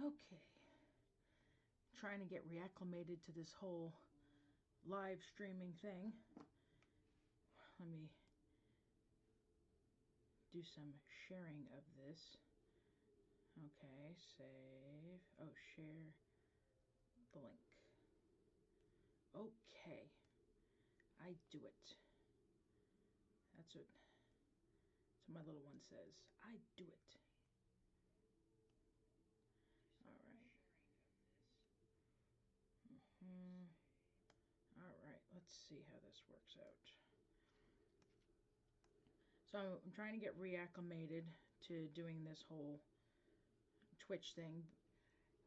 Okay. Trying to get reacclimated to this whole live streaming thing. Let me do some sharing of this. Okay, save. Oh, share the link. Okay. I do it. That's what my little one says. I do it. Alright. Alright, let's see how this works out. So I'm trying to get reacclimated to doing this whole Twitch thing.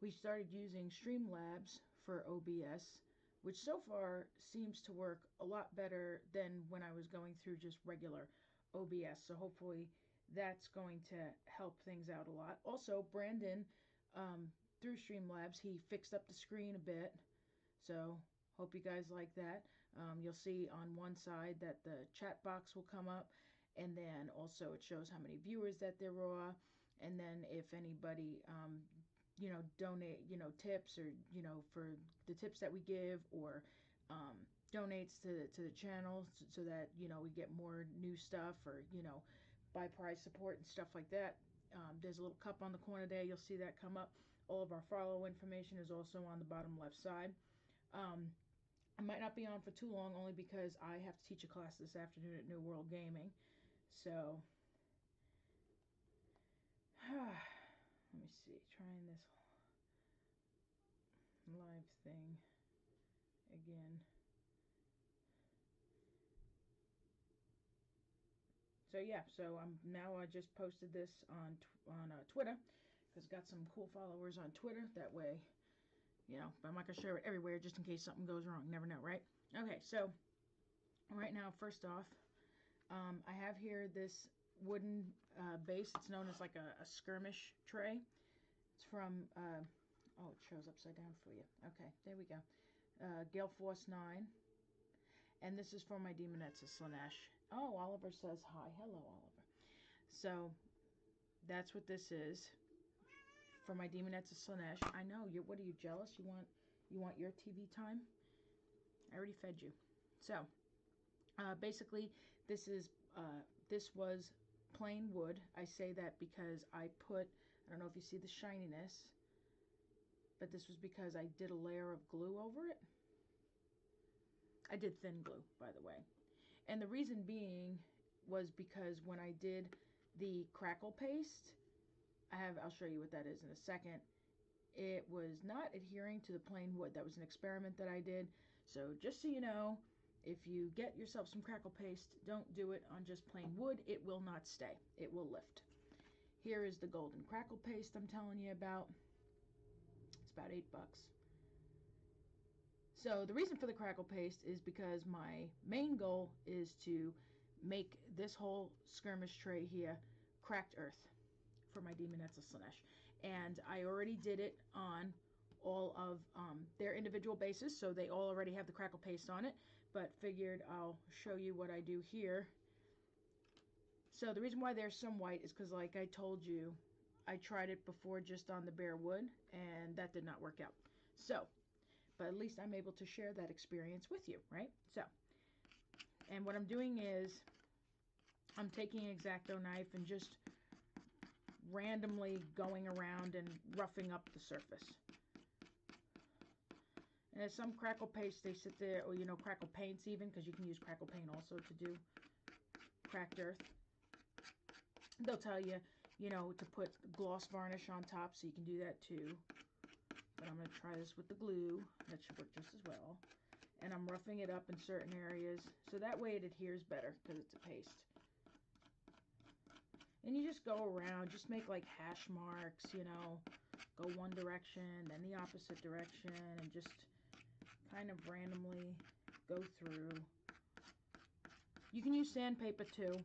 We started using Streamlabs for OBS, which so far seems to work a lot better than when I was going through just regular OBS. So hopefully that's going to help things out a lot. Also, Brandon, through Streamlabs, he fixed up the screen a bit. So hope you guys like that. You'll see on one side that the chat box will come up, and then also it shows how many viewers that there are, and then if anybody you know, donate, you know, tips, or, you know, for the tips that we give, or donates to the channel, so that, you know, we get more new stuff, or, you know, buy prize support and stuff like that. There's a little cup on the corner there. You'll see that come up. All of our follow information is also on the bottom left side. I might not be on for too long, only because I have to teach a class this afternoon at New World Gaming. So, let me see, trying this live thing again. So yeah, so I just posted this on Twitter, because got some cool followers on Twitter. That way, you know, but I'm not gonna share it everywhere just in case something goes wrong. Never know, right? Okay, so right now, first off, I have here this wooden base. It's known as like a skirmish tray. It's from oh, it shows upside down for you. Okay, there we go. Gale Force 9. And this is for my Deamonettes of Slaanesh. Oh, Oliver says hi. Hello, Oliver. So, that's what this is for my Deamonettes of Slaanesh. I know, what are you, jealous? You want your TV time? I already fed you. So, basically, this was plain wood. I say that because I don't know if you see the shininess, but this was because I did a layer of glue over it. I did thin glue, by the way. And the reason being was because when I did the crackle paste, I'll show you what that is in a second, it was not adhering to the plain wood. That was an experiment that I did. So just so you know, if you get yourself some crackle paste, don't do it on just plain wood. It will not stay. It will lift. Here is the golden crackle paste I'm telling you about. It's about $8. So the reason for the crackle paste is because my main goal is to make this whole skirmish tray here cracked earth for my Deamonettes of Slaanesh. And I already did it on all of their individual bases, so they all already have the crackle paste on it, but figured I'll show you what I do here. So the reason why there's some white is because, like I told you, I tried it before just on the bare wood, and that did not work out. So, but at least I'm able to share that experience with you, right? So, and what I'm doing is I'm taking an X-Acto knife and just randomly going around and roughing up the surface. And there's some crackle paste, they sit there, or, you know, crackle paints even, because you can use crackle paint also to do cracked earth. They'll tell you, you know, to put gloss varnish on top, so you can do that too. But I'm going to try this with the glue. That should work just as well. And I'm roughing it up in certain areas, so that way it adheres better, because it's a paste. And you just go around, just make like hash marks, you know, go one direction, then the opposite direction, and just kind of randomly go through. You can use sandpaper too.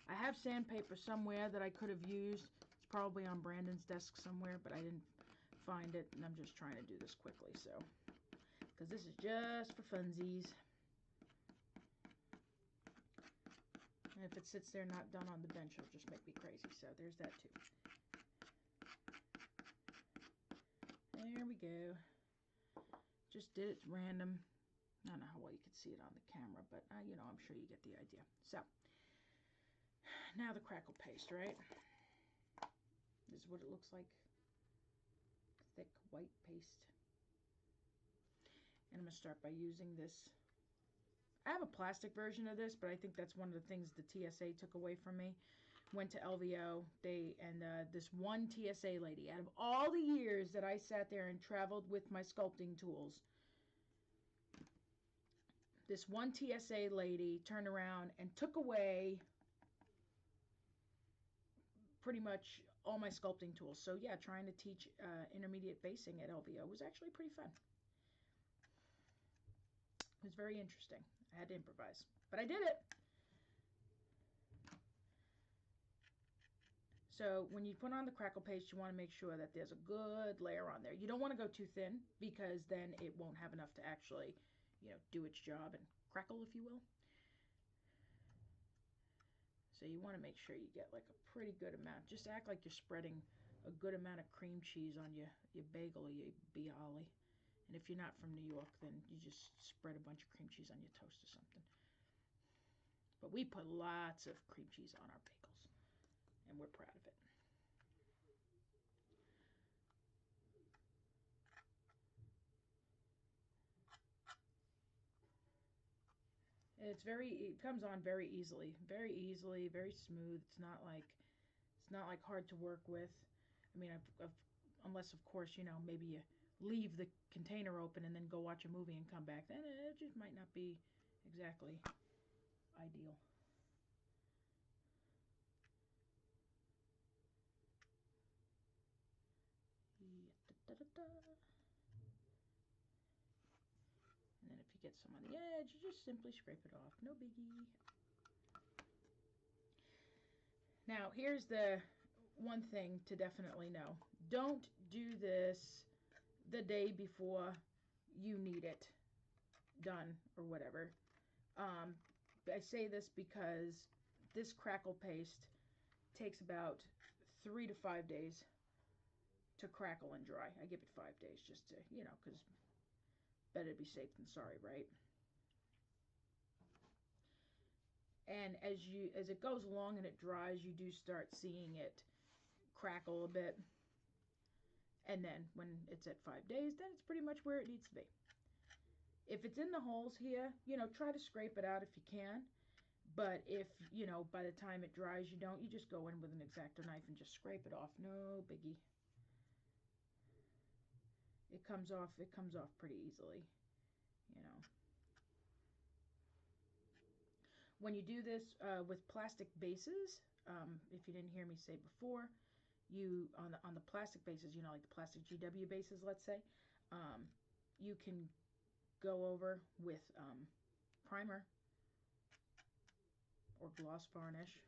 I have sandpaper somewhere that I could have used. It's probably on Brandon's desk somewhere, but I didn't find it, and I'm just trying to do this quickly, so, because this is just for funsies. And if it sits there not done on the bench, it'll just make me crazy. So there's that too. go. Just did it random. I don't know how well you can see it on the camera, but you know, I'm sure you get the idea. So now the crackle paste, right? This is what it looks like. Thick white paste. And I'm going to start by using this. I have a plastic version of this, but I think that's one of the things the TSA took away from me. Went to LVO, this one TSA lady, out of all the years that I sat there and traveled with my sculpting tools, this one TSA lady turned around and took away pretty much all my sculpting tools. So yeah, trying to teach intermediate basing at LVO was actually pretty fun. It was very interesting. I had to improvise, but I did it. So when you put on the crackle paste, you want to make sure that there's a good layer on there. You don't want to go too thin, because then it won't have enough to actually, you know, do its job and crackle, if you will. So you want to make sure you get like a pretty good amount. Just act like you're spreading a good amount of cream cheese on your bagel or your bialy. And if you're not from New York, then you just spread a bunch of cream cheese on your toast or something. But we put lots of cream cheese on our bagels, and we're proud of it. It comes on very easily, very smooth. It's not like hard to work with. I mean, unless of course, you know, maybe you leave the container open and then go watch a movie and come back, then it just might not be exactly ideal. And then if you get some on the edge, you just simply scrape it off. No biggie. Now, here's the one thing to definitely know. Don't do this the day before you need it done or whatever. I say this because this crackle paste takes about 3 to 5 days to crackle and dry. I give it 5 days just to, you know, because better to be safe than sorry, right? And as it goes along and it dries, you do start seeing it crackle a bit. And then when it's at 5 days, then it's pretty much where it needs to be. If it's in the holes here, you know, try to scrape it out if you can. But if, you know, by the time it dries, you just go in with an X-Acto knife and just scrape it off. No biggie. It comes off pretty easily, you know. When you do this with plastic bases, if you didn't hear me say before, you on the plastic bases, you know, like the plastic GW bases, let's say, you can go over with primer or gloss varnish,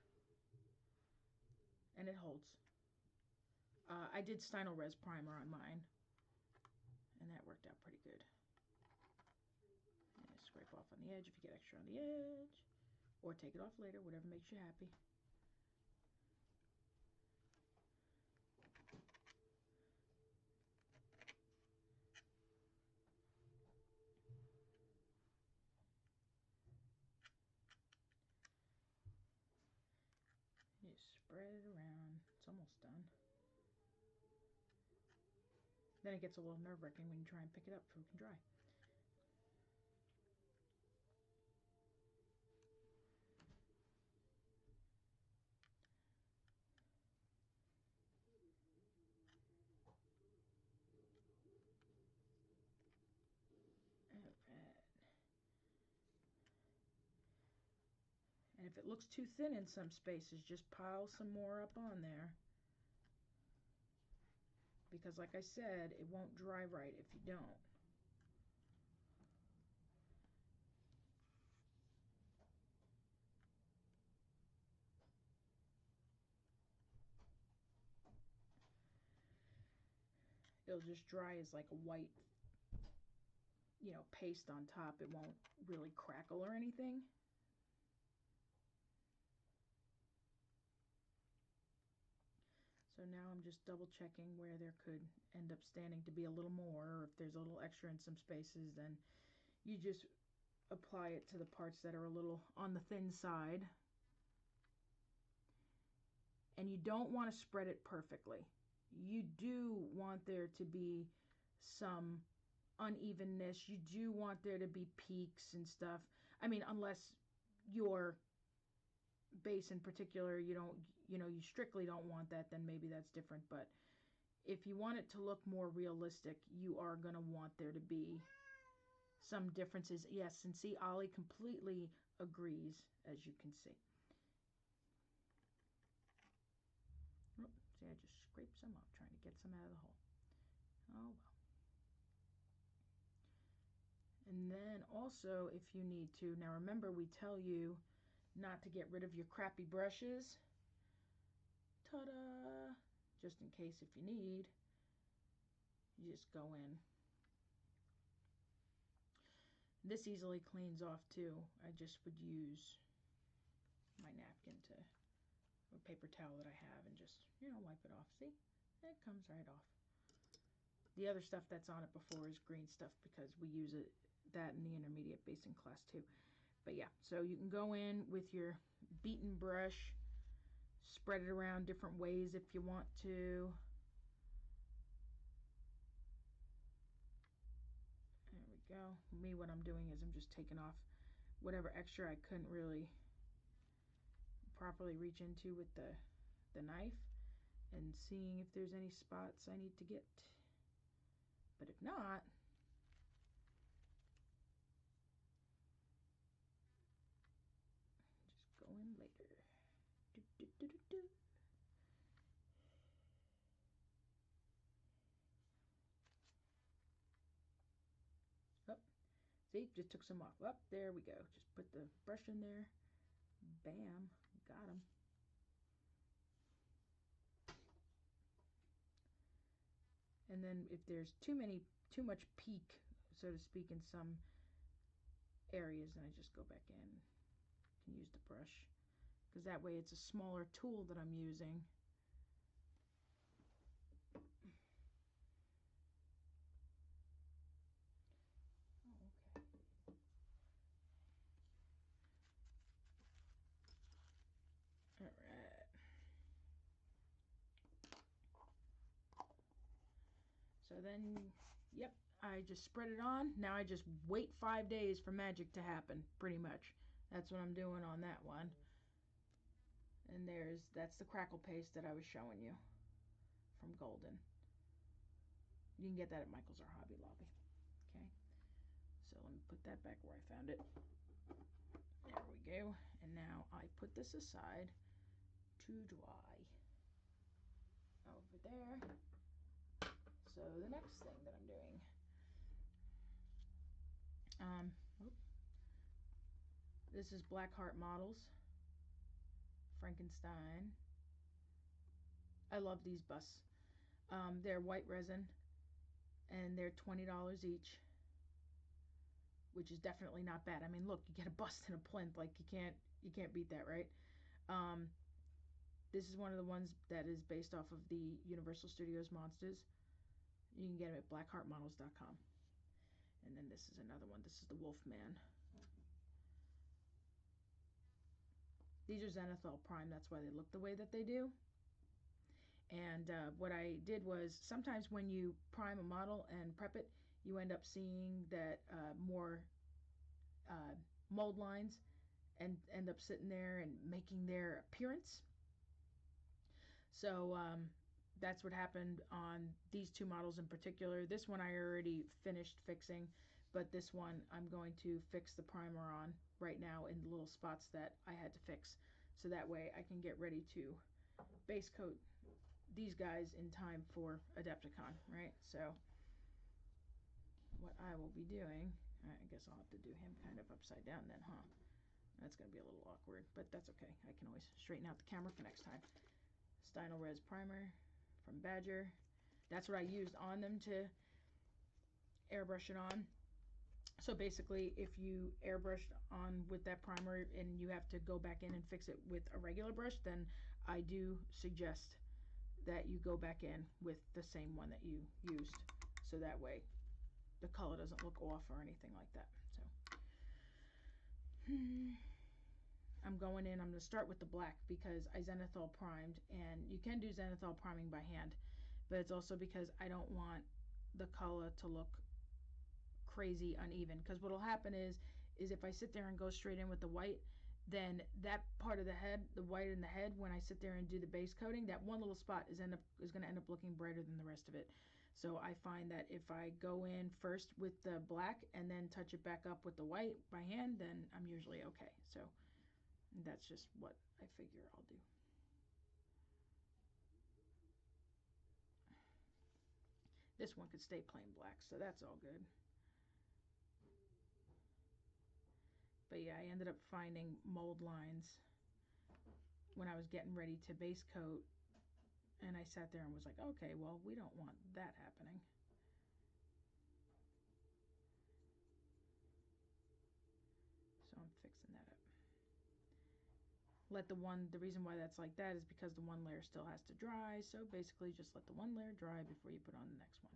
and it holds. I did Stynylrez primer on mine, and that worked out pretty good. And scrape off on the edge if you get extra on the edge, or take it off later, whatever makes you happy. You spread it around. It's almost done. Then it gets a little nerve-wracking when you try and pick it up before it can dry. Alright. And if it looks too thin in some spaces, just pile some more up on there. Because like I said, it won't dry right if you don't. It'll just dry as like a white, you know, paste on top. It won't really crackle or anything. So now I'm just double checking where there could end up standing to be a little more, or if there's a little extra in some spaces, then you just apply it to the parts that are a little on the thin side. And you don't want to spread it perfectly. You do want there to be some unevenness. You do want there to be peaks and stuff. I mean, unless your base in particular, you strictly don't want that, then maybe that's different. But if you want it to look more realistic, you are going to want there to be some differences. Yes, and see, Ollie completely agrees, as you can see. Oh, see, I just scraped some off, trying to get some out of the hole. Oh, well. And then also, if you need to, now remember we tell you not to get rid of your crappy brushes. Ta-da! Just in case if you need, you just go in. This easily cleans off too. I just would use my napkin to, or paper towel that I have, and just, wipe it off. See? It comes right off. The other stuff that's on it before is green stuff because we use that in the intermediate basing class too. But yeah, so you can go in with your beaten brush, spread it around different ways if you want to. There we go. Me, what I'm doing is I'm just taking off whatever extra I couldn't really properly reach into with the knife, and seeing if there's any spots I need to get. But if not, just go in later. Do, do, do, do, do. Oh, see, just took some off. Oh, there we go. Just put the brush in there. Bam, got him. And then if there's too much peak, so to speak, in some areas, then I just go back in. Can use the brush, because that way it's a smaller tool that I'm using. Oh, okay. All right. So then, yep, I just spread it on. Now I just wait 5 days for magic to happen, pretty much. That's what I'm doing on that one. And that's the crackle paste that I was showing you from Golden. You can get that at Michael's or Hobby Lobby. Okay, so let me put that back where I found it. There we go. And now I put this aside to dry. Over there. So the next thing that I'm doing, this is Blackheart Models, Frankenstein. I love these busts. They're white resin, and they're $20 each, which is definitely not bad. I mean, look, you get a bust and a plinth, like you can't beat that, right? This is one of the ones that is based off of the Universal Studios monsters. You can get them at blackheartmodels.com. And then this is another one. This is the Wolfman. These are Zenithal Prime. That's why they look the way that they do. And what I did was, sometimes when you prime a model and prep it, you end up seeing that more mold lines and end up sitting there and making their appearance. So that's what happened on these two models in particular. This one I already finished fixing, but this one I'm going to fix the primer on right now in the little spots that I had to fix, so that way I can get ready to base coat these guys in time for Adepticon, right? So what I will be doing, I guess I'll have to do him kind of upside down then, huh? That's going to be a little awkward, but that's okay. I can always straighten out the camera for next time. Stynal Res Primer from Badger. That's what I used on them to airbrush it on. So basically, if you airbrushed on with that primer and you have to go back in and fix it with a regular brush, then I do suggest that you go back in with the same one that you used, so that way the color doesn't look off or anything like that. So I'm going in, I'm going to start with the black because I zenithal primed, and you can do zenithal priming by hand, but it's also because I don't want the color to look crazy uneven, because what will happen is if I sit there and go straight in with the white, then that part of the head, the white in the head, when I sit there and do the base coating, that one little spot is going to end up looking brighter than the rest of it. So I find that if I go in first with the black and then touch it back up with the white by hand, then I'm usually okay. So that's just what I figure I'll do. This one could stay plain black, so that's all good. But yeah, I ended up finding mold lines when I was getting ready to base coat, and I sat there and was like, okay, well, we don't want that happening. So I'm fixing that up. The reason why that's like that is because the one layer still has to dry, so basically just let the one layer dry before you put on the next one.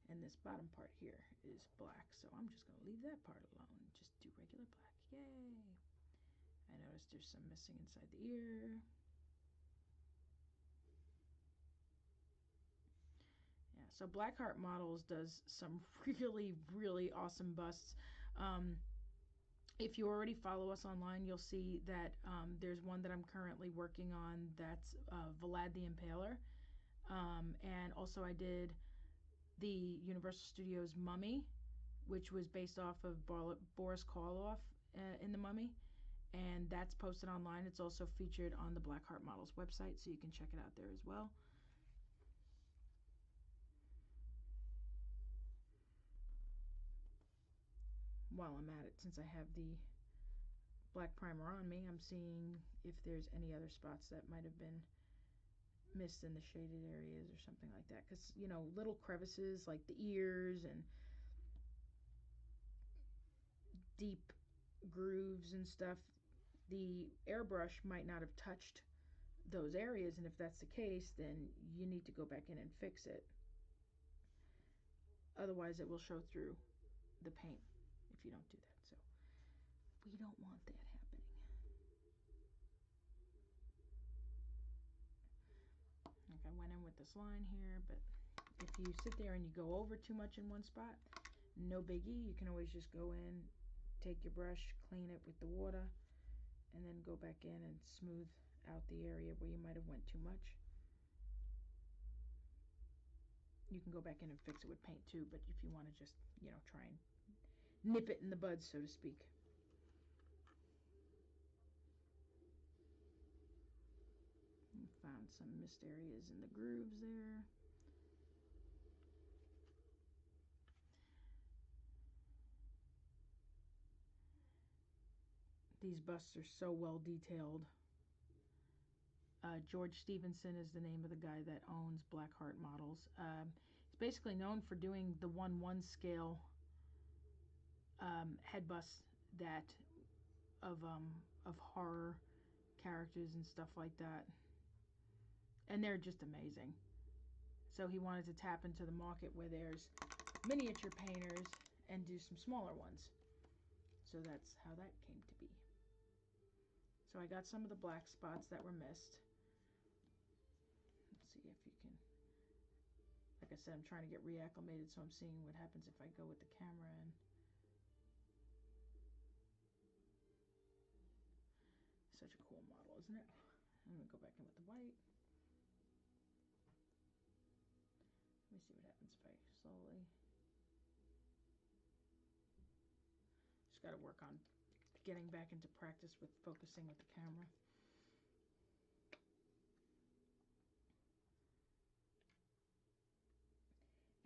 And this bottom part here is black, so I'm just going to leave that part alone. Just do regular black. Yay! I noticed there's some missing inside the ear. Yeah, so Blackheart Models does some really, really awesome busts. If you already follow us online, you'll see that there's one that I'm currently working on that's Vlad the Impaler. And also I did the Universal Studios Mummy, which was based off of Boris Karloff in the Mummy, and that's posted online. It's also featured on the Blackheart Models website, so you can check it out there as well. While I'm at it, since I have the black primer on me, I'm seeing if there's any other spots that might have been missed in the shaded areas or something like that, because you know, little crevices like the ears and deep grooves and stuff, the airbrush might not have touched those areas, and if that's the case, then you need to go back in and fix it. Otherwise it will show through the paint if you don't do that. So we don't want that happening. Like I went in with this line here, but if you sit there and you go over too much in one spot, no biggie. You can always just go in, take your brush, clean it with the water, and then go back in and smooth out the area where you might have went too much. You can go back in and fix it with paint too, but if you want to just, you know, try and nip it in the bud, so to speak. Found some missed areas in the grooves there. These busts are so well detailed. George Stevenson is the name of the guy that owns Blackheart Models. He's basically known for doing the 1/1 scale head busts that of horror characters and stuff like that, and they're just amazing. So he wanted to tap into the market where there's miniature painters and do some smaller ones. So that's how that came to be. So I got some of the black spots that were missed. Let's see if you can, like I said, I'm trying to get reacclimated, so I'm seeing what happens if I go with the camera and such a cool model, isn't it? I'm gonna go back in with the white. Let me see what happens if I slowly. Just got to work on getting back into practice with focusing with the camera.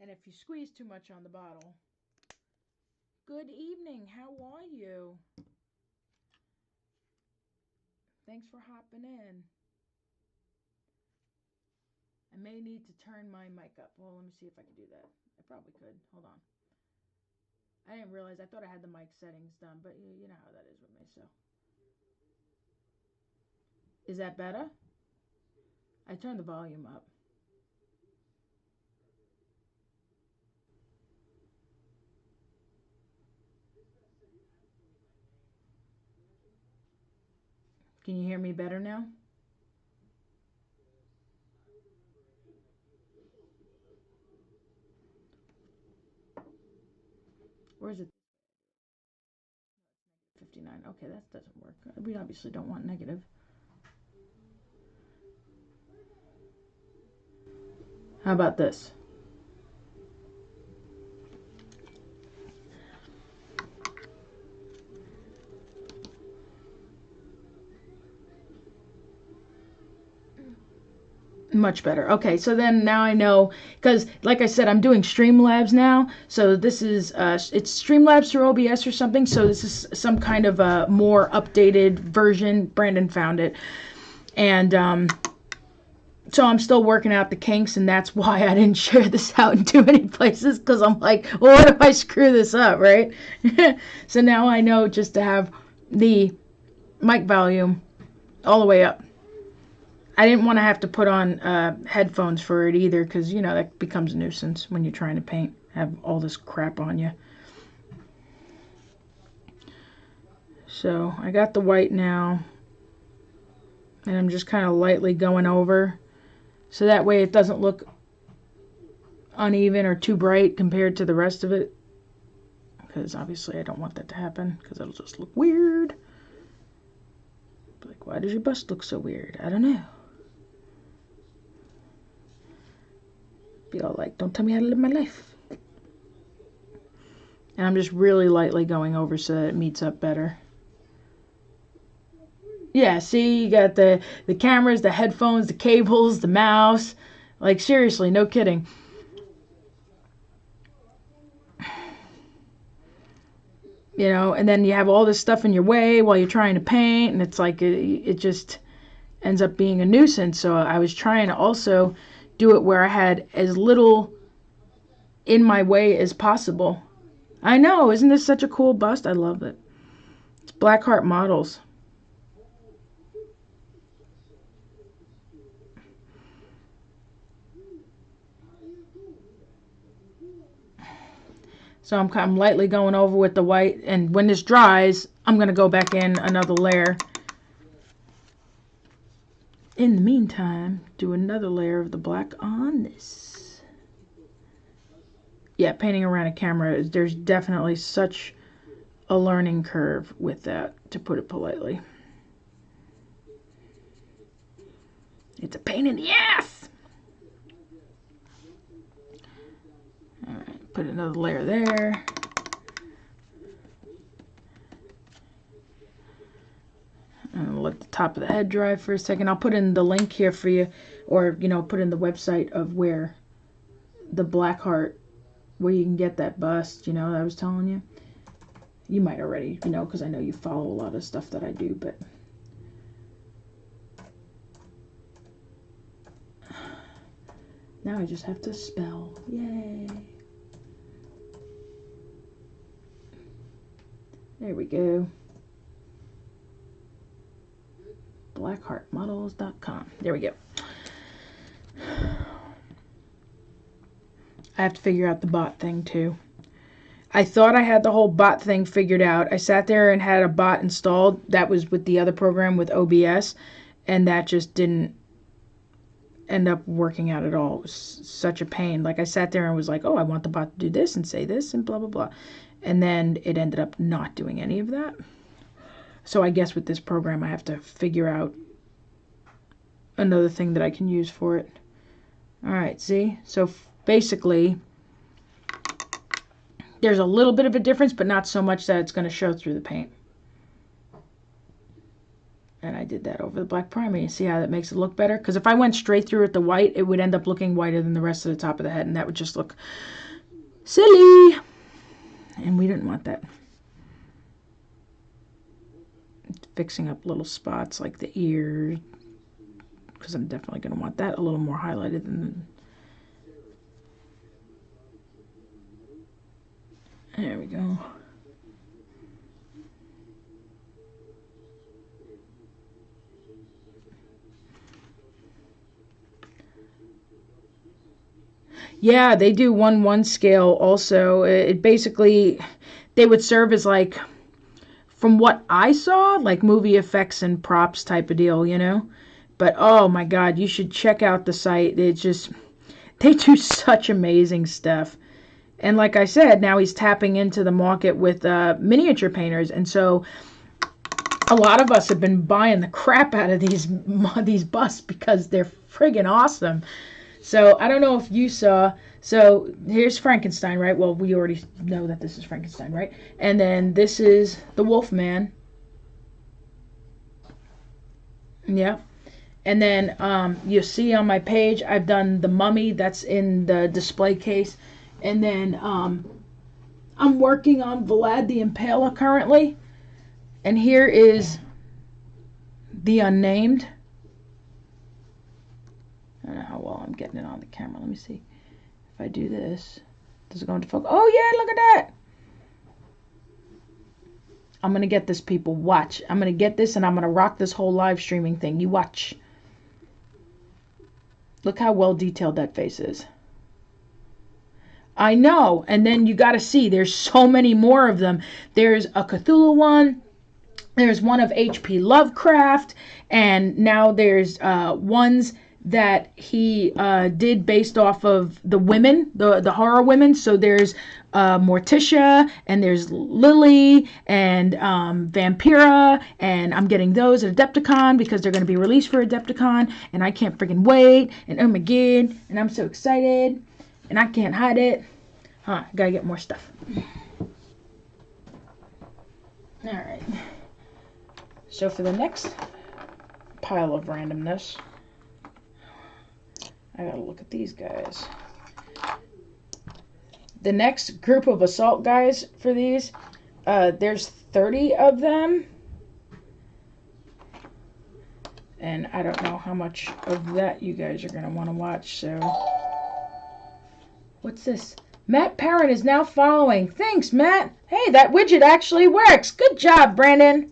And if you squeeze too much on the bottle. Good evening, how are you? Thanks for hopping in. I may need to turn my mic up. Well, let me see if I can do that. I probably could. Hold on. I didn't realize. I thought I had the mic settings done, but you know how that is with me, so. Is that better? I turned the volume up. Can you hear me better now? Or is it 59? Okay, that doesn't work. We obviously don't want negative. How about this? Much better. Okay, so then now I know, because like I said, I'm doing Streamlabs now. So this is, it's Streamlabs through OBS or something. So this is some kind of a more updated version. Brandon found it. And so I'm still working out the kinks, and that's why I didn't share this out in too many places, because I'm like, well, what if I screw this up, right? So now I know just to have the mic volume all the way up. I didn't want to have to put on headphones for it either, because, you know, that becomes a nuisance when you're trying to paint, have all this crap on you. So I got the white now, and I'm just kind of lightly going over, so that way it doesn't look uneven or too bright compared to the rest of it, because obviously I don't want that to happen, because it'll just look weird. Like, why does your bust look so weird? I don't know. Be all like, don't tell me how to live my life. And I'm just really lightly going over so that it meets up better. Yeah, see, you got the cameras, the headphones, the cables, the mouse. Like, seriously, no kidding. You know, and then you have all this stuff in your way while you're trying to paint, and it's like, it just ends up being a nuisance. So I was trying to also do it where I had as little in my way as possible. I know, isn't this such a cool bust? I love it. It's Blackheart Models. So I'm lightly going over with the white, and when this dries, I'm going to go back in another layer. In the meantime, do another layer of the black on this. Yeah, painting around a camera, there's definitely such a learning curve with that, to put it politely. It's a pain in the ass! Alright, put another layer there. And let the top of the head dry for a second. I'll put in the link here for you, or, you know, put in the website of where the Blackheart, where you can get that bust, you know, that I was telling you. You might already, you know, because I know you follow a lot of stuff that I do, but now I just have to spell. Yay. There we go. blackheartmodels.com. There we go. I have to figure out the bot thing too. I thought I had the whole bot thing figured out. I sat there and had a bot installed. That was with the other program with OBS, and that just didn't end up working out at all. It was such a pain. Like, I sat there and was like, oh, I want the bot to do this and say this and blah, blah, blah. And then it ended up not doing any of that. So I guess with this program I have to figure out another thing that I can use for it. Alright, see? So basically, there's a little bit of a difference, but not so much that it's going to show through the paint. And I did that over the black primer. You see how that makes it look better? Because if I went straight through with the white, it would end up looking whiter than the rest of the top of the head, and that would just look silly. And we didn't want that. Fixing up little spots like the ear, because I'm definitely going to want that a little more highlighted than there we go. Yeah, they do 1/1 scale also. It basically, they would serve as like, from what I saw, like movie effects and props type of deal, you know? But oh my God, you should check out the site. It's just, they do such amazing stuff. And like I said, now he's tapping into the market with miniature painters. And so a lot of us have been buying the crap out of these busts because they're friggin' awesome. So I don't know if you saw, so here's Frankenstein, right? Well, we already know that this is Frankenstein, right? And then this is the Wolfman. Yeah. And then you'll see on my page, I've done the Mummy. That's in the display case. And then I'm working on Vlad the Impaler currently. And here is the Unnamed. I don't know how well I'm getting it on the camera. Let me see. If I do this, does it go into focus? Oh, yeah, look at that. I'm going to get this, people. Watch. I'm going to get this, and I'm going to rock this whole live streaming thing. You watch. Look how well detailed that face is. I know. And then you got to see, there's so many more of them. There's a Cthulhu one. There's one of H.P. Lovecraft. And now there's ones that he did based off of the women, the horror women. So there's Morticia, and there's Lily, and Vampira, and I'm getting those at Adepticon because they're going to be released for Adepticon, and I can't freaking wait, and oh my god, and I'm so excited, and I can't hide it. Gotta get more stuff. Alright. So for the next pile of randomness, I gotta look at these guys. The next group of assault guys for these, there's 30 of them. And I don't know how much of that you guys are gonna want to watch, so. What's this? Matt Parent is now following. Thanks, Matt. Hey, that widget actually works. Good job, Brandon.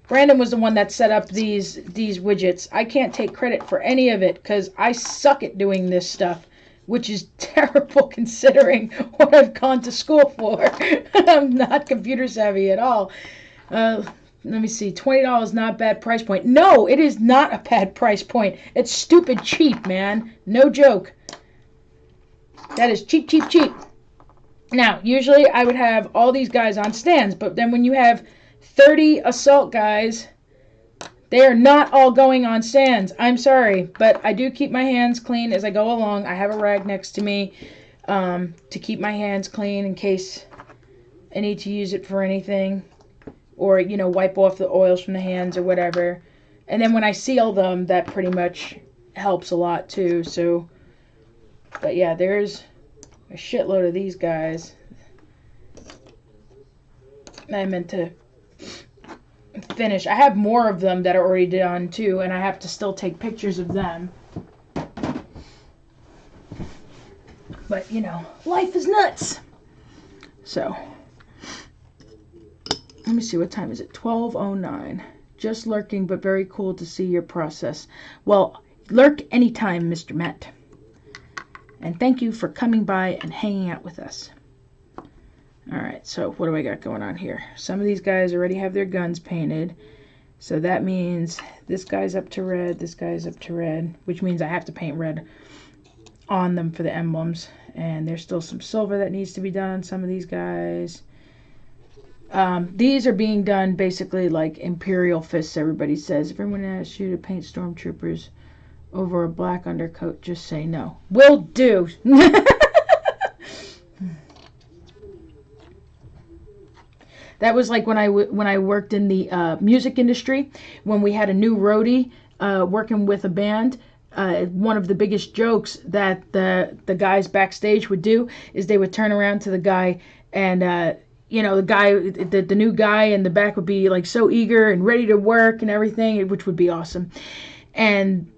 Brandon was the one that set up these widgets. I can't take credit for any of it because I suck at doing this stuff, which is terrible considering what I've gone to school for. I'm not computer savvy at all. Let me see. $20, not a bad price point. No, it is not a bad price point. It's stupid cheap, man. No joke. That is cheap, cheap, cheap. Now, usually I would have all these guys on stands, but then when you have 30 assault guys, they are not all going on stands. I'm sorry, but I do keep my hands clean as I go along. I have a rag next to me to keep my hands clean in case I need to use it for anything, or, you know, wipe off the oils from the hands or whatever. And then when I seal them, that pretty much helps a lot too. So, but yeah, there's a shitload of these guys. I meant to finish. I have more of them that are already done too, and I have to still take pictures of them. But, you know, life is nuts. So, let me see, what time is it? 12:09. Just lurking, but very cool to see your process. Well, lurk anytime, Mr. Matt. And thank you for coming by and hanging out with us. Alright, so what do I got going on here? Some of these guys already have their guns painted. So that means this guy's up to red, this guy's up to red, which means I have to paint red on them for the emblems. And there's still some silver that needs to be done on some of these guys. These are being done basically like Imperial Fists, everybody says. If everyone asks you to paint stormtroopers over a black undercoat, just say no. Will do. That was like when I worked in the music industry, when we had a new roadie working with a band. One of the biggest jokes that the guys backstage would do is they would turn around to the guy and you know, the new guy in the back would be like so eager and ready to work and everything, which would be awesome. And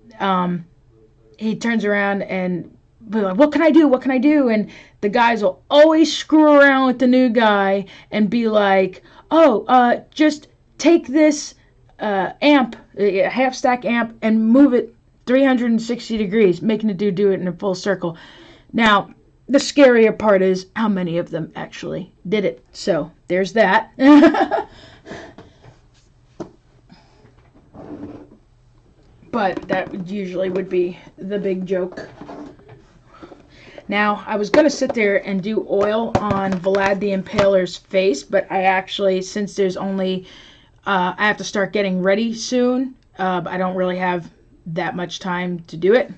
he turns around and be like, what can I do? What can I do? And the guys will always screw around with the new guy and be like, oh, just take this amp, a half stack amp, and move it 360 degrees, making the dude do it in a full circle. Now, the scarier part is how many of them actually did it. So, there's that. But that usually would be the big joke. Now, I was going to sit there and do oil on Vlad the Impaler's face, but I actually, since there's only, I have to start getting ready soon, I don't really have that much time to do it,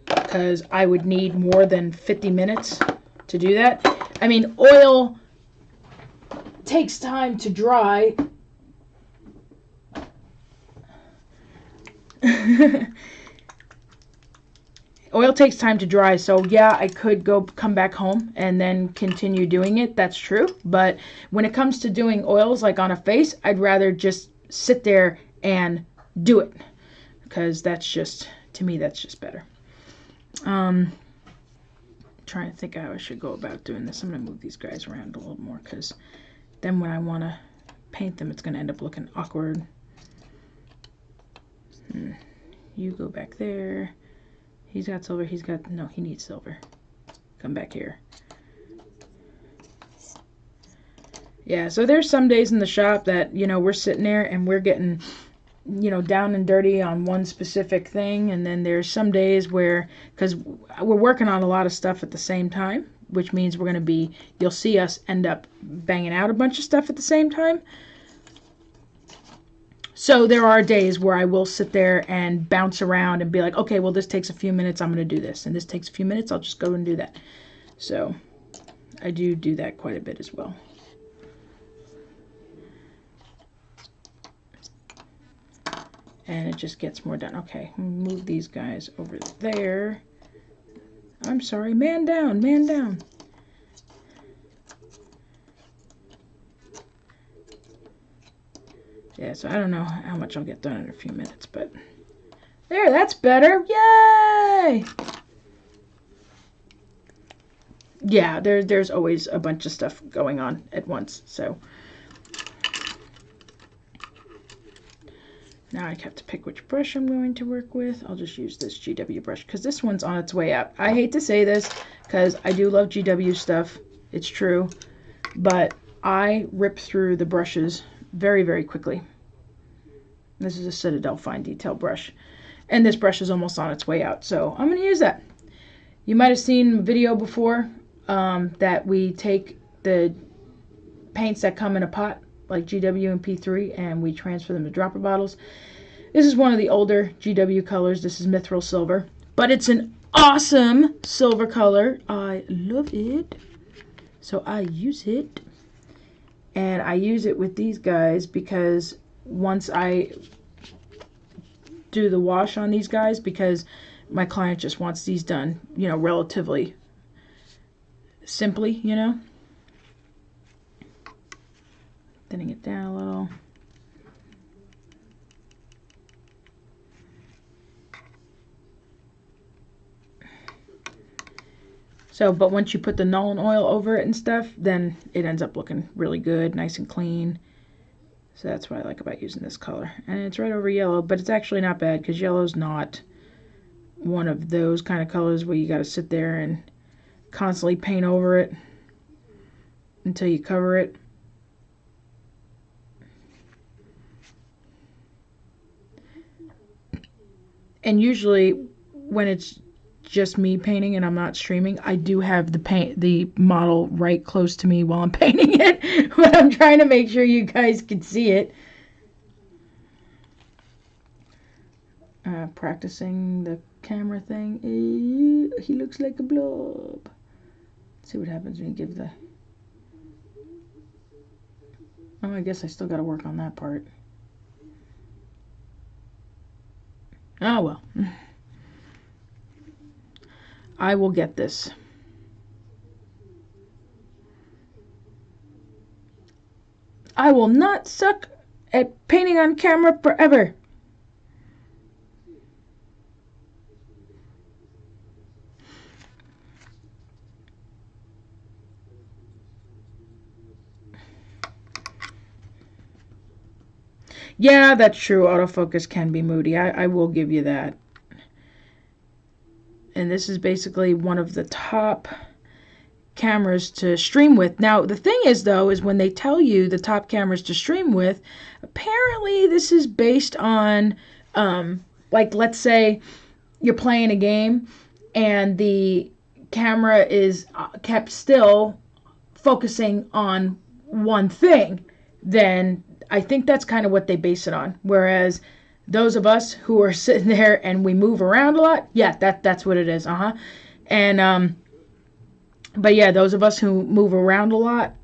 because I would need more than 50 minutes to do that. I mean, oil takes time to dry. Oil takes time to dry, so yeah, I could come back home and then continue doing it. That's true. But when it comes to doing oils like on a face, I'd rather just sit there and do it, because that's just, to me, that's just better. Trying to think how I should go about doing this. I'm gonna move these guys around a little more, because then when I want to paint them, it's gonna end up looking awkward. You go back there. He's got silver. He's got... No, he needs silver. Come back here. Yeah, so there's some days in the shop that, you know, we're sitting there and we're getting, you know, down and dirty on one specific thing. And then there's some days where, because we're working on a lot of stuff at the same time, which means we're going to be... You'll see us end up banging out a bunch of stuff at the same time. So there are days where I will sit there and bounce around and be like, okay, well, this takes a few minutes, I'm going to do this. And this takes a few minutes, I'll just go and do that. So I do that quite a bit as well. And it just gets more done. Okay, move these guys over there. I'm sorry, man down, man down. Yeah, so I don't know how much I'll get done in a few minutes, but there, that's better. Yay! Yeah, there's always a bunch of stuff going on at once, so. Now I have to pick which brush I'm going to work with. I'll just use this GW brush, because this one's on its way out. I hate to say this, because I do love GW stuff. It's true. But I rip through the brushes very, very quickly. This is a Citadel Fine Detail brush. And this brush is almost on its way out, so I'm going to use that. You might have seen a video before that we take the paints that come in a pot, like GW and P3, and we transfer them to dropper bottles. This is one of the older GW colors. This is Mithril Silver. But it's an awesome silver color. I love it. So I use it. And I use it with these guys because once I do the wash on these guys, because my client just wants these done, you know, relatively simply, you know. Thinning it down a little. So, but once you put the Nuln oil over it and stuff, then it ends up looking really good, nice and clean. So that's what I like about using this color. And it's right over yellow, but it's actually not bad, because yellow's not one of those kind of colors where you got to sit there and constantly paint over it until you cover it. And usually when it's just me painting and I'm not streaming, I do have the model right close to me while I'm painting it, but I'm trying to make sure you guys can see it. Practicing the camera thing. He looks like a blob. Let's see what happens when you give the... Oh, I guess I still got to work on that part. Oh, well. I will get this. I will not suck at painting on camera forever. Yeah, that's true. Autofocus can be moody. I will give you that. And this is basically one of the top cameras to stream with. Now, the thing is, though, is when they tell you the top cameras to stream with, apparently this is based on, like, let's say you're playing a game and the camera is kept still, focusing on one thing, then I think that's kind of what they base it on. Whereas those of us who are sitting there and we move around a lot, yeah, that's what it is. And but yeah, those of us who move around a lot,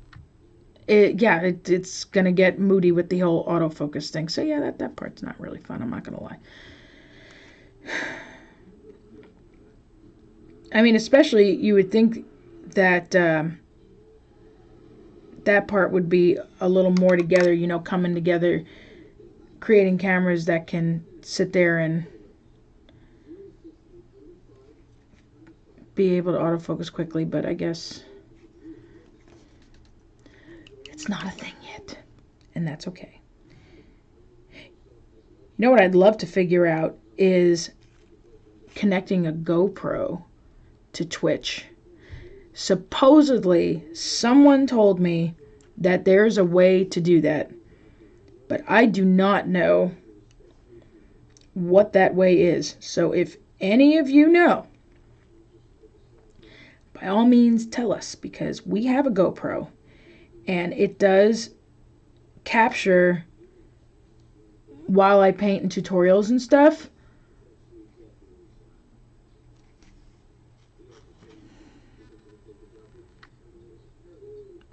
it's gonna get moody with the whole autofocus thing. So yeah, that part's not really fun, I'm not gonna lie. I mean, especially you would think that that part would be a little more together, you know, coming together, creating cameras that can sit there and be able to autofocus quickly, but I guess it's not a thing yet, and that's okay. You know what I'd love to figure out is connecting a GoPro to Twitch. Supposedly, someone told me that there's a way to do that, but I do not know what that way is. So if any of you know, by all means tell us, because we have a GoPro and it does capture while I paint in tutorials and stuff.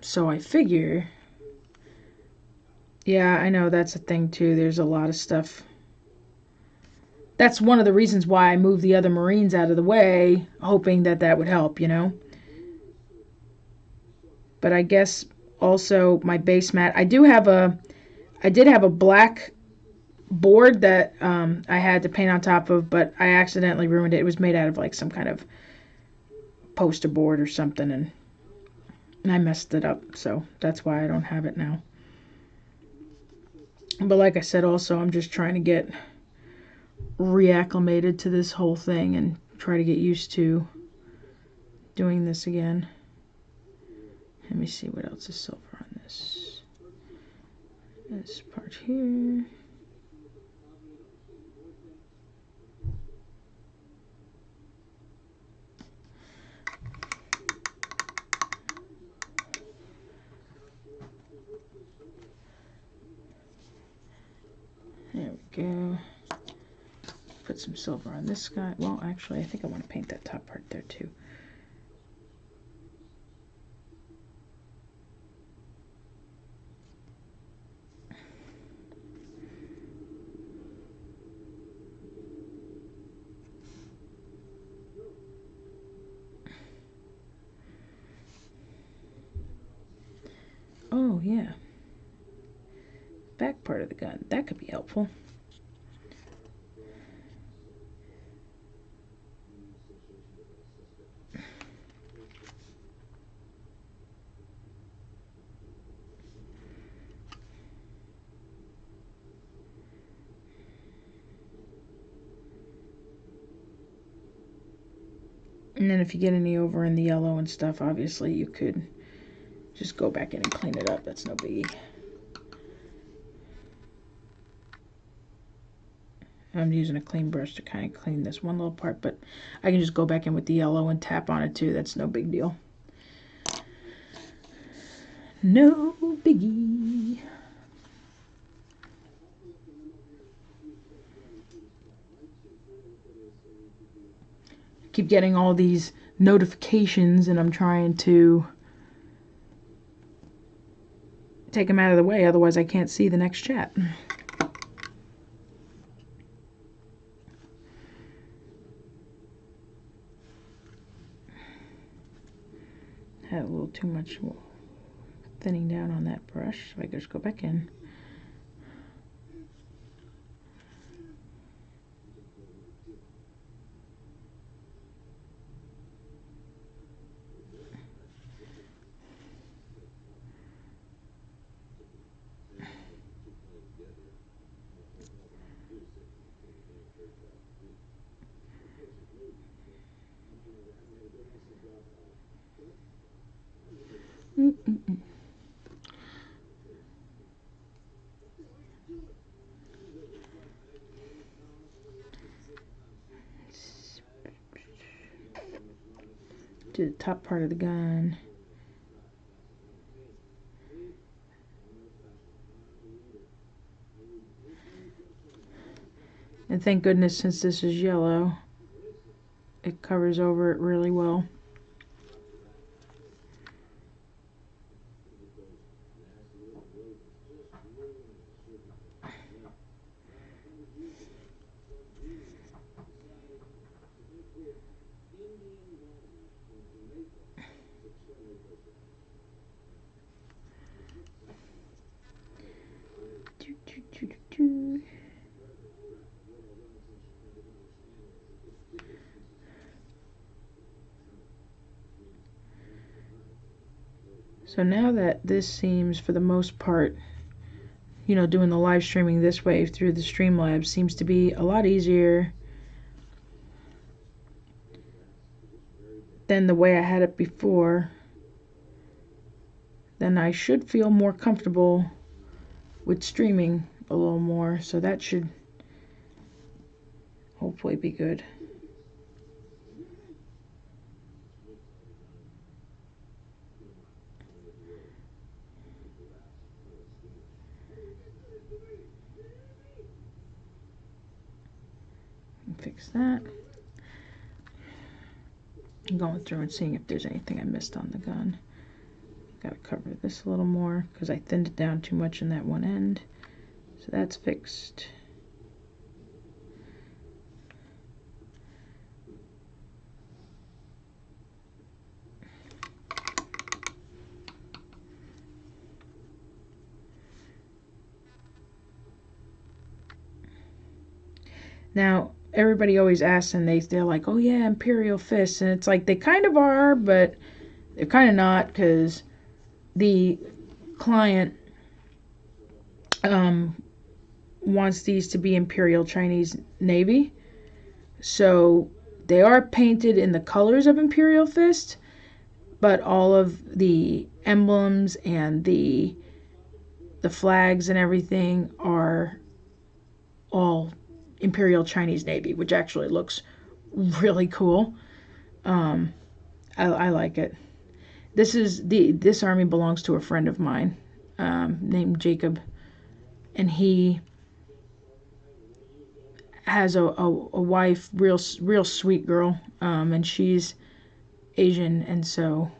So I figure, yeah, I know that's a thing too. There's a lot of stuff. That's one of the reasons why I moved the other Marines out of the way, hoping that that would help, you know. But I guess also my base mat. I did have a black board that I had to paint on top of, but I accidentally ruined it. It was made out of like some kind of poster board or something, and I messed it up. So that's why I don't have it now. But like I said, also I'm just trying to get reacclimated to this whole thing and try to get used to doing this again. Let me see what else is silver on this. This part here. There we go. Put some silver on this guy. Well, actually, I think I want to paint that top part there too. Oh, yeah. Back part of the gun. That could be helpful. And then if you get any over in the yellow and stuff, obviously you could just go back in and clean it up. That's no biggie. I'm using a clean brush to kind of clean this one little part, but I can just go back in with the yellow and tap on it too. That's no big deal. No biggie. Keep getting all these notifications and I'm trying to take them out of the way, otherwise I can't see the next chat. Had a little too much thinning down on that brush, so I can just go back in. do the top part of the gun. And thank goodness, since this is yellow, it covers over it really well. So now that this seems, for the most part, you know, doing the live streaming this way through the Streamlabs seems to be a lot easier than the way I had it before, then I should feel more comfortable with streaming a little more. So that should hopefully be good. Fix that. I'm going through and seeing if there's anything I missed on the gun. Gotta cover this a little more because I thinned it down too much in that one end. So that's fixed. Now, everybody always asks, and they're like, oh yeah, Imperial Fists, and it's like, they kind of are, but they're kind of not, because the client wants these to be Imperial Chinese Navy, so they are painted in the colors of Imperial Fist, but all of the emblems and the flags and everything are all Imperial Chinese Navy, which actually looks really cool. I like it. This army belongs to a friend of mine named Jacob, and he has a wife, real sweet girl, and she's Asian, and so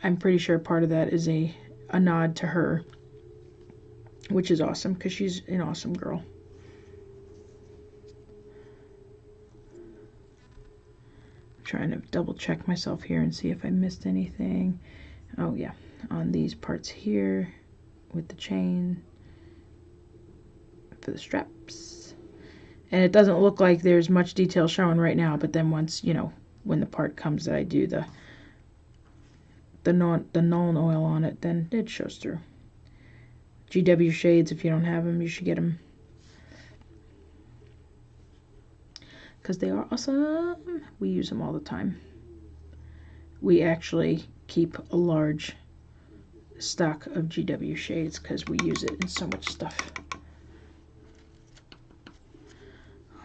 I'm pretty sure part of that is a nod to her, which is awesome because she's an awesome girl. I'm trying to double check myself here and see if I missed anything. Oh yeah, on these parts here with the chain for the straps. And it doesn't look like there's much detail showing right now, but then once, you know, when the part comes that I do the Nuln oil on it, then it shows through. GW shades, if you don't have them, you should get them, because they are awesome. We use them all the time. We actually keep a large stock of GW shades because we use it in so much stuff.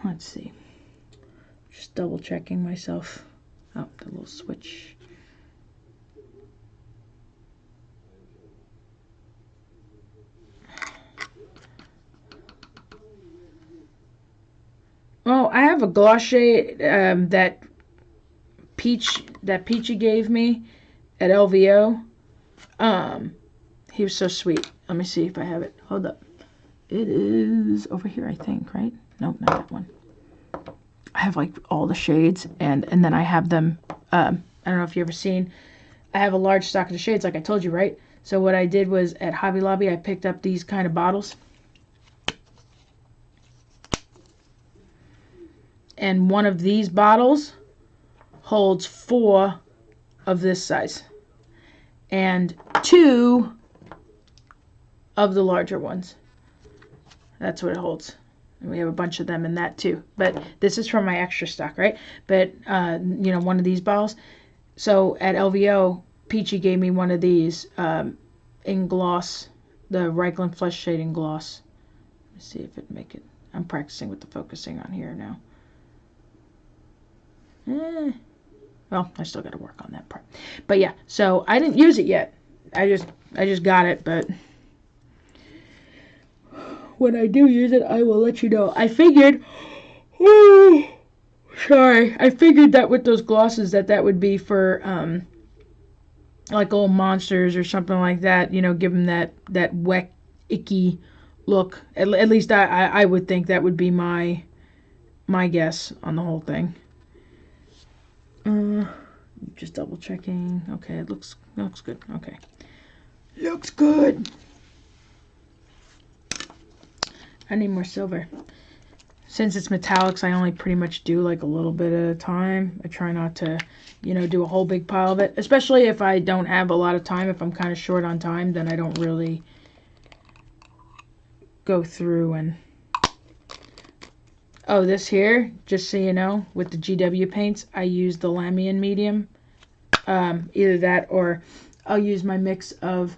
Let's see. Just double checking myself. Oh, the little switch. Oh, I have a gloss shade that Peachy gave me at LVO. He was so sweet. Let me see if I have it. Hold up. It is over here, I think, right? Nope, not that one. I have like all the shades, and then I have them. I don't know if you've ever seen. I have a large stock of the shades, like I told you, right? So what I did was at Hobby Lobby, I picked up these kind of bottles. And one of these bottles holds 4 of this size. And 2 of the larger ones. That's what it holds. And we have a bunch of them in that too. But this is from my extra stock, right? But, you know, one of these bottles. So at LVO, Peachy gave me one of these in gloss. The Reacclimated Flesh Shade in gloss. Let's see if it make it. I'm practicing with the focusing on here now. Well, I still got to work on that part. But yeah, so I didn't use it yet. I just got it, but when I do use it, I will let you know. I figured, I figured that with those glosses that would be for like old monsters or something like that. You know, give them that wet, icky look. At least I would think that would be my guess on the whole thing. Just double checking. Okay, it looks good. Okay, looks good. I need more silver. Since it's metallics, I only pretty much do like a little bit at a time. I try not to, you know, do a whole big pile of it. Especially if I don't have a lot of time. If I'm kind of short on time, then I don't really go through and... Oh, this here, just so you know, with the GW paints, I use the Lamian medium. Either that or I'll use my mix of...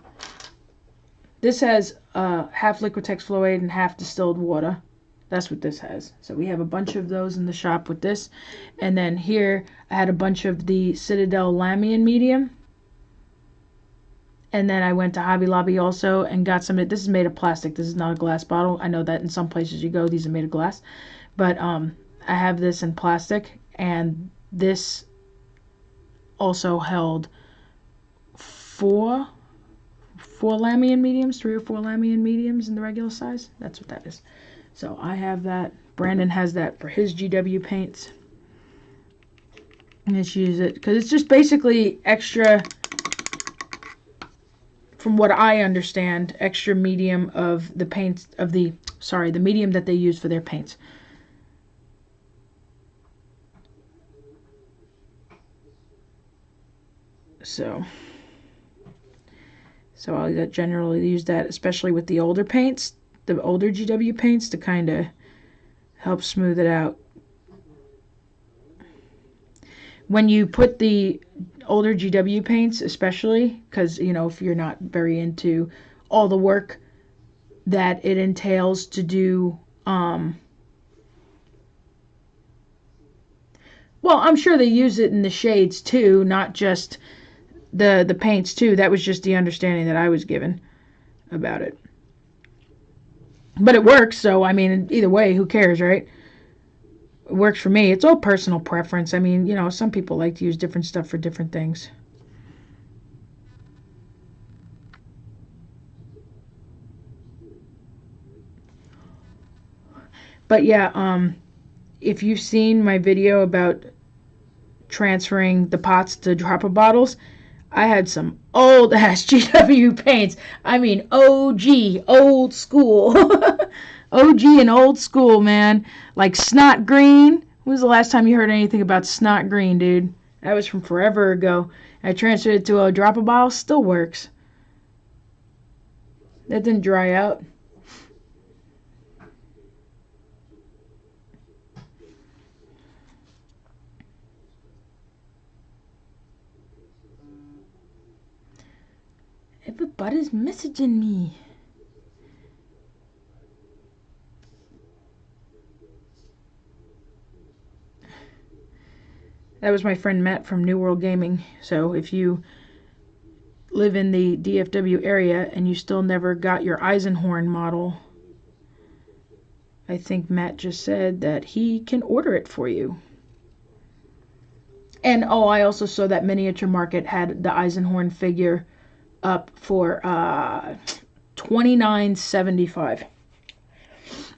This has half Liquitex Fluoride and half distilled water. That's what this has. So we have a bunch of those in the shop with this. And then here, I had a bunch of the Citadel Lamian medium. And then I went to Hobby Lobby also and got some... This is made of plastic. This is not a glass bottle. I know that in some places you go, these are made of glass. But I have this in plastic, and this also held four Lamian mediums, 3 or 4 Lamian mediums in the regular size. That's what that is. So I have that. Brandon has that for his GW paints. And just use it because it's just basically extra, from what I understand, extra medium of the paints of the medium that they use for their paints. So I generally use that, especially with the older paints, the older GW paints, to kind of help smooth it out. When you put the older GW paints, especially, because, you know, if you're not very into all the work that it entails to do, well, I'm sure they use it in the shades too, not just the paints too. That was just the understanding that I was given about it. But it works, so I mean, either way, who cares, right? It works for me. It's all personal preference. I mean, you know, some people like to use different stuff for different things. But yeah, if you've seen my video about transferring the pots to dropper bottles, I had some old ass GW paints. I mean, OG, old school. OG and old school, man. Like Snot Green. When was the last time you heard anything about Snot Green, dude? That was from forever ago. I transferred it to a dropper bottle. Still works. That didn't dry out. Everybody's messaging me. That was my friend Matt from New World Gaming. So if you live in the DFW area and you still never got your Eisenhorn model, I think Matt just said that he can order it for you. And oh, I also saw that Miniature Market had the Eisenhorn figure up for $29.75.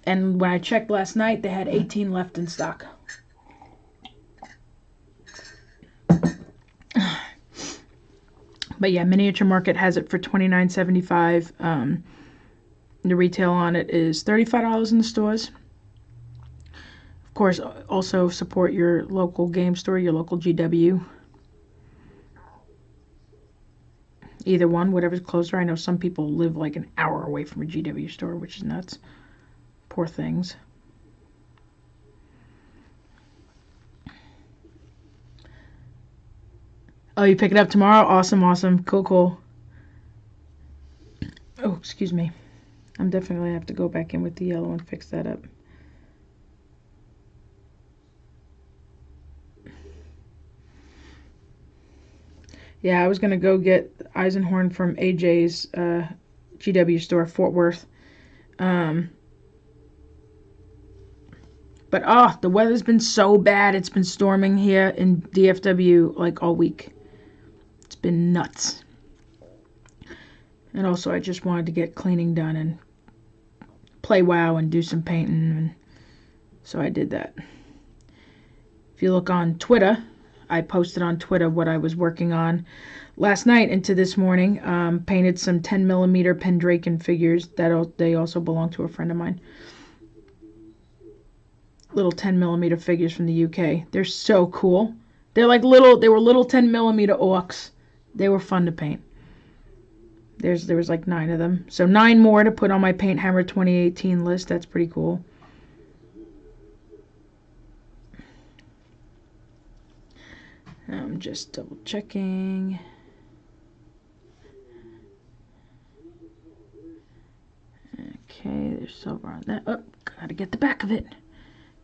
And when I checked last night, they had 18 left in stock. But yeah, Miniature Market has it for $29.75. The retail on it is $35 in the stores. Of course, also support your local game store, your local GW. Either one, whatever's closer. I know some people live like an hour away from a GW store, which is nuts. Poor things. Oh, you pick it up tomorrow? Awesome, awesome. Cool, cool. Oh, excuse me. I'm definitely have to go back in with the yellow and fix that up. Yeah, I was going to go get Eisenhorn from AJ's GW store, Fort Worth. But the weather's been so bad. It's been storming here in DFW like all week. It's been nuts. And also I just wanted to get cleaning done and play WoW and do some painting, and so I did that. If you look on Twitter, I posted on Twitter what I was working on last night into this morning. Painted some 10mm Pendraken figures that they also belong to a friend of mine. Little 10mm figures from the UK. They're so cool. They're like they were little 10mm orcs. They were fun to paint. There was like 9 of them. So 9 more to put on my Paint Hammer 2018 list. That's pretty cool. I'm just double checking. Okay, there's silver on that. Oh, gotta get the back of it.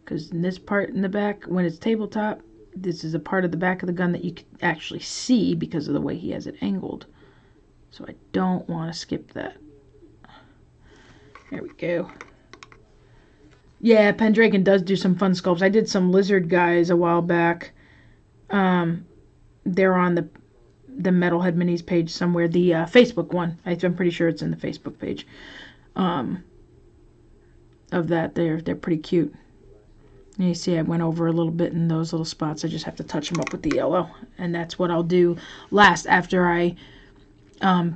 Because in this part in the back, when it's tabletop, this is a part of the back of the gun that you can actually see because of the way he has it angled. So I don't want to skip that. There we go. Yeah, Pendraken does do some fun sculpts. I did some lizard guys a while back. They're on the Metalhead Minis page somewhere. The Facebook one. I'm pretty sure it's in the Facebook page. Of that, they're pretty cute. And you see I went over a little bit in those little spots. I just have to touch them up with the yellow. And that's what I'll do last after I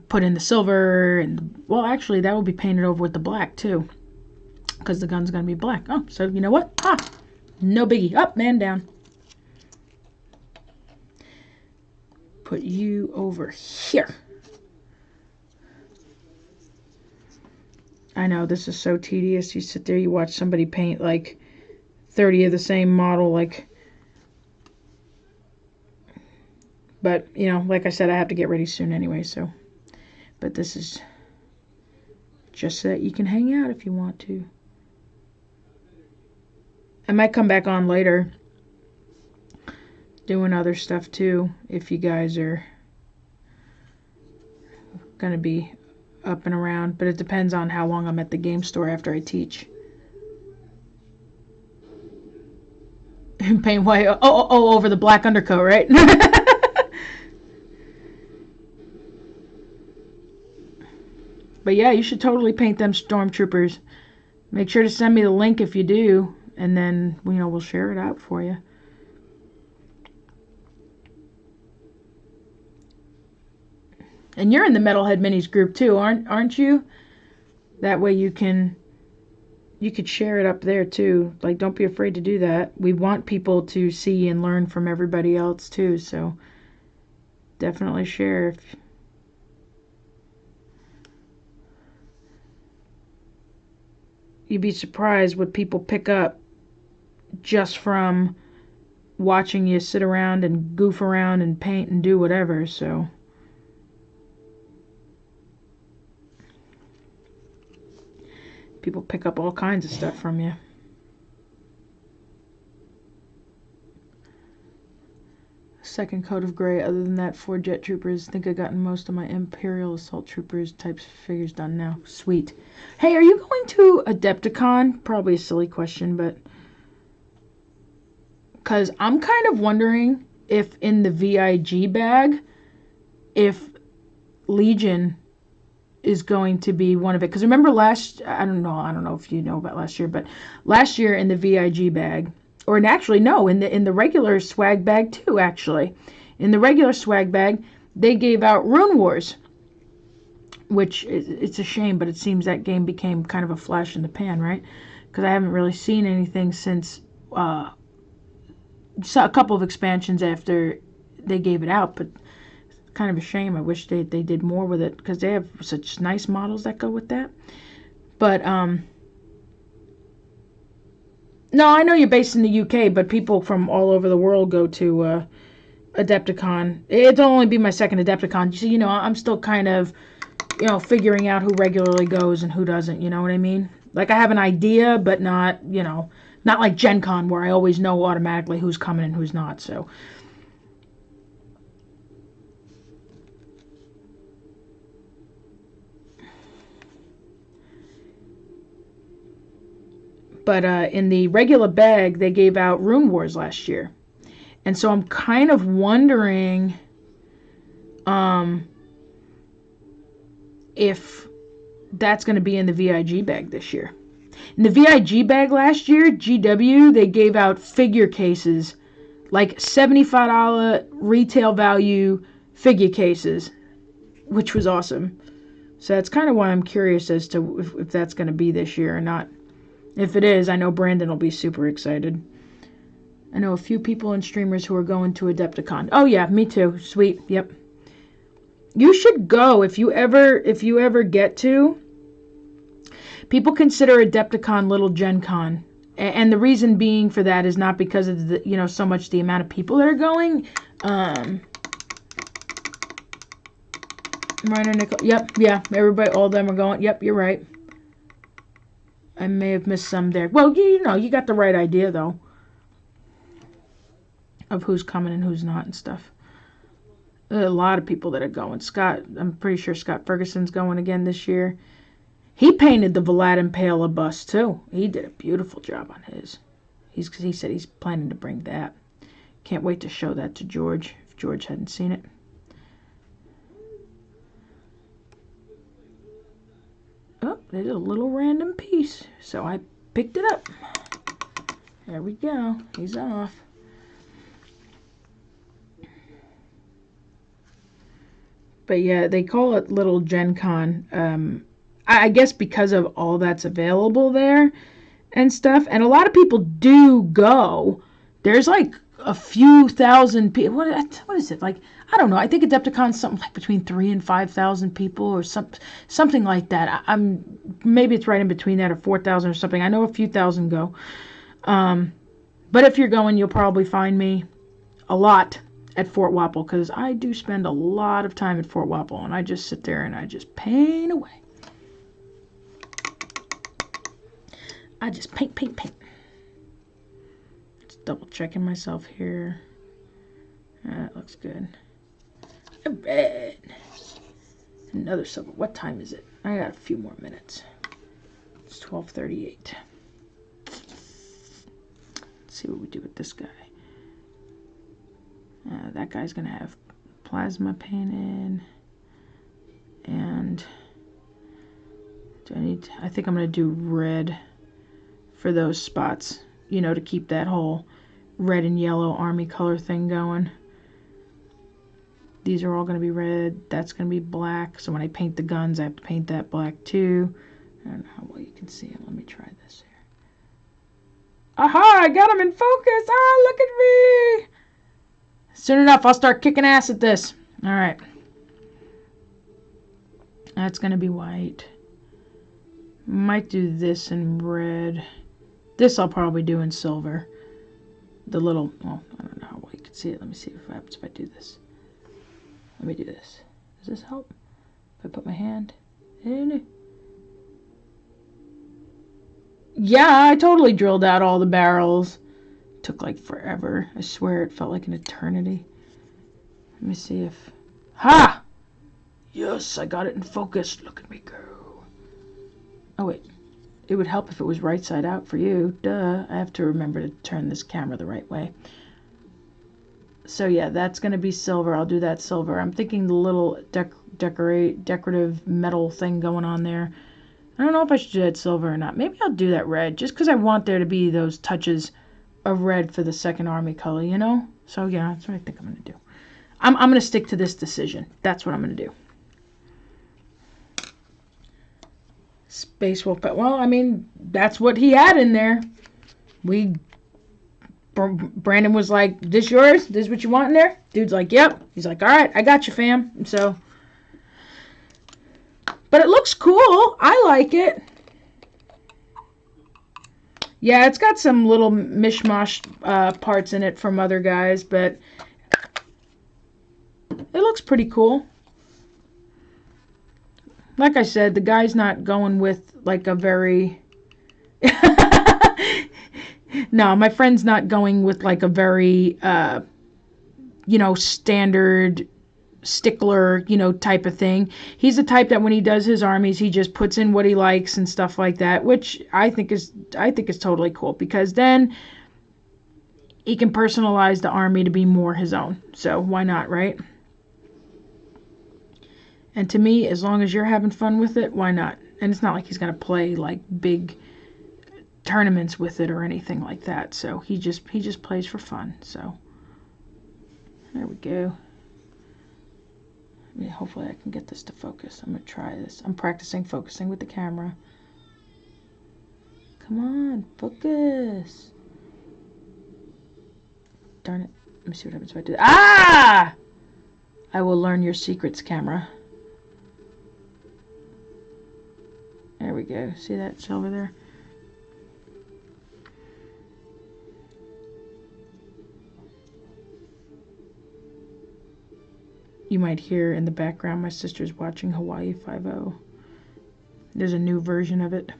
put in the silver. And well, actually, that will be painted over with the black, too. Because the gun's going to be black. Oh, so you know what? No biggie. Up, man, down. Put you over here. I know, this is so tedious. You sit there, you watch somebody paint like 30 of the same model, like. But, you know, like I said, I have to get ready soon anyway, so. But this is just so that you can hang out if you want to. I might come back on later doing other stuff too, if you guys are gonna be up and around, but it depends on how long I'm at the game store after I teach. Paint white, over the black undercoat, right? But yeah, you should totally paint them stormtroopers. Make sure to send me the link if you do, and then, you know, we'll share it out for you. And you're in the Metalhead Minis group too, aren't you? That way you could share it up there too. Like, don't be afraid to do that. We want people to see and learn from everybody else too, so definitely share. You'd be surprised what people pick up just from watching you sit around and goof around and paint and do whatever, so. People pick up all kinds of stuff from you. Second coat of gray. Other than that, 4 jet troopers. I think I've gotten most of my Imperial Assault Troopers types figures done now. Sweet. Hey, are you going to Adepticon? Probably a silly question, but because I'm kind of wondering if in the VIG bag, if Legion is going to be one of it. Because remember I don't know if you know about last year, but last year in the VIG bag, or actually no, in the regular swag bag too, actually. In the regular swag bag, they gave out Rune Wars, which it's a shame, but it seems that game became kind of a flash in the pan, right? Because I haven't really seen anything since a couple of expansions after they gave it out, but kind of a shame. I wish they did more with it, because they have such nice models that go with that. But no, I know you're based in the UK, but people from all over the world go to Adepticon. It'll only be my second Adepticon. So, you know, I'm still kind of, you know, figuring out who regularly goes and who doesn't, you know what I mean? Like, I have an idea, but not, you know, not like Gen Con, where I always know automatically who's coming and who's not, so. But in the regular bag, they gave out Rune Wars last year. And so I'm kind of wondering if that's going to be in the VIG bag this year. In the VIG bag last year, GW, they gave out figure cases, like $75 retail value figure cases, which was awesome. So that's kind of why I'm curious as to if that's going to be this year or not. If it is, I know Brandon will be super excited. I know a few people and streamers who are going to Adepticon. Oh yeah, me too. Sweet. Yep. You should go if you ever get to. People consider Adepticon Little Gen Con. And the reason being for that is not because of the, so much the amount of people that are going. Minor Nickel. Yep, yeah. Everybody, all of them are going. Yep, you're right. I may have missed some there. Well, you got the right idea, though, of who's coming and who's not and stuff. There are a lot of people that are going. Scott, I'm pretty sure Scott Ferguson's going again this year. He painted the Vlad Impaler bust, too. He did a beautiful job on his. He said he's planning to bring that. Can't wait to show that to George, if George hadn't seen it. Oh, there's a little random piece. So I picked it up. There we go. He's off. But yeah, they call it Little Gen Con. I guess because of all that's available there and stuff. And a lot of people do go. There's like a few thousand people. What is it? Like, I don't know. I think Adepticon's something like between 3,000 and 5,000 people or something like that. Maybe it's right in between that or 4,000 or something. I know a few thousand go. But if you're going, you'll probably find me a lot at Fort Wapple, because I do spend a lot of time at Fort Wapple, and I just sit there and I just paint away. I just paint. Just double checking myself here. That looks good. A red. Another silver. What time is it? I got a few more minutes. It's 12:38. Let's see what we do with this guy. That guy's going to have plasma painted. And I think I'm going to do red for those spots, to keep that whole red and yellow army color thing going. These are all going to be red. That's going to be black. So when I paint the guns, I have to paint that black too. I don't know how well you can see it. Let me try this here. Aha! I got him in focus! Ah, look at me! Soon enough, I'll start kicking ass at this. Alright. That's going to be white. Might do this in red. This I'll probably do in silver. The little, well, I don't know how well you can see it. Let me see what happens if I do this. Let me do this. Does this help? If I put my hand in it? Yeah, I totally drilled out all the barrels. Took like forever. I swear it felt like an eternity. Let me see if... Ha! Yes, I got it in focus. Look at me go. Oh, wait. It would help if it was right side out for you. Duh. I have to remember to turn this camera the right way. So yeah, that's going to be silver. I'll do that silver. I'm thinking the little decorative metal thing going on there. I don't know if I should do that silver or not. Maybe I'll do that red, just because I want there to be those touches of red for the second army color, So yeah, that's what I think I'm going to do. I'm going to stick to this decision. That's what I'm going to do. Space Wolf. Well, I mean, that's what he had in there. Brandon was like, this yours? This is what you want in there? Dude's like, yep. He's like, all right, I got you, fam. And so, but it looks cool. I like it. Yeah, it's got some little mishmash parts in it from other guys, but it looks pretty cool. Like I said, the guy's not going with like a very... No, my friend's not going with like a very, standard stickler, you know, type of thing. He's the type that when he does his armies, he just puts in what he likes and stuff like that, which I think is totally cool, because then he can personalize the army to be more his own. So why not, right? And to me, as long as you're having fun with it, why not? And it's not like he's going to play like big tournaments with it or anything like that. So he just plays for fun. So there we go. Hopefully I can get this to focus. I'm going to try this. I'm practicing focusing with the camera. Come on, focus. Darn it. Let me see what happens if I do that. Ah! I will learn your secrets, camera. There we go. See that silver there? You might hear in the background my sister's watching Hawaii Five-0. There's a new version of it.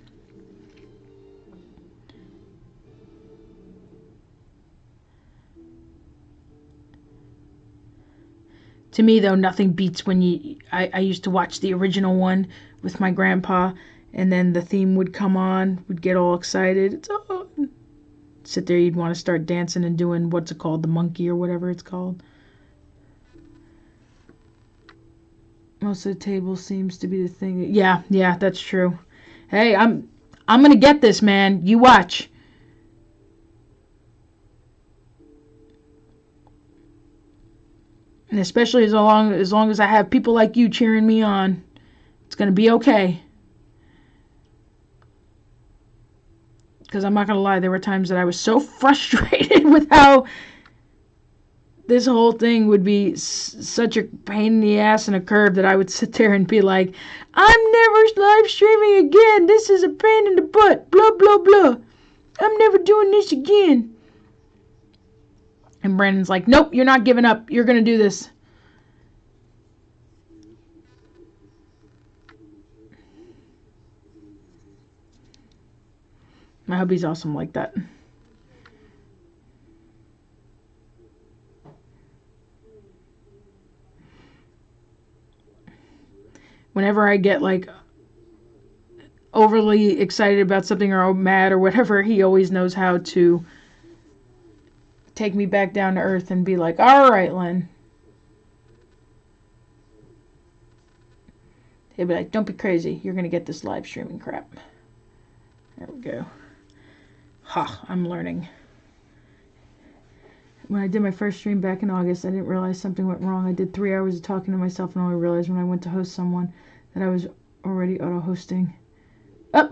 To me, though, nothing beats when I used to watch the original one with my grandpa, and then the theme would come on, would get all excited. It's on. Sit there, you'd want to start dancing and doing, what's it called, the monkey or whatever it's called. Most of the table seems to be the thing. Yeah, that's true. Hey, I'm gonna get this, man. You watch. And especially as long as I have people like you cheering me on, it's gonna be okay. Because I'm not gonna lie, there were times that I was so frustrated with how this whole thing would be such a pain in the ass and a curve that I would sit there and be like, I'm never live streaming again. This is a pain in the butt. Blah, blah, blah. I'm never doing this again. And Brandon's like, nope, you're not giving up. You're going to do this. My hubby's awesome like that. Whenever I get like overly excited about something or mad or whatever, he always knows how to take me back down to earth and be like, all right, Len. He'll be like, don't be crazy. You're going to get this live streaming crap. There we go. Ha, I'm learning. When I did my first stream back in August, I didn't realize something went wrong. I did 3 hours of talking to myself and only realized when I went to host someone that I was already auto-hosting. Oh.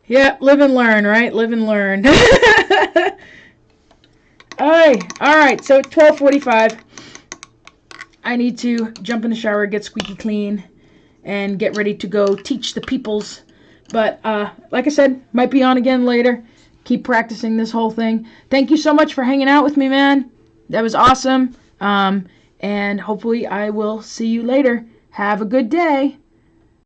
Yeah, live and learn, right? Live and learn. Alright, so 12:45. I need to jump in the shower, get squeaky clean, and get ready to go teach the peoples. But, like I said, might be on again later. Keep practicing this whole thing. Thank you so much for hanging out with me, man. That was awesome. And hopefully I will see you later. Have a good day.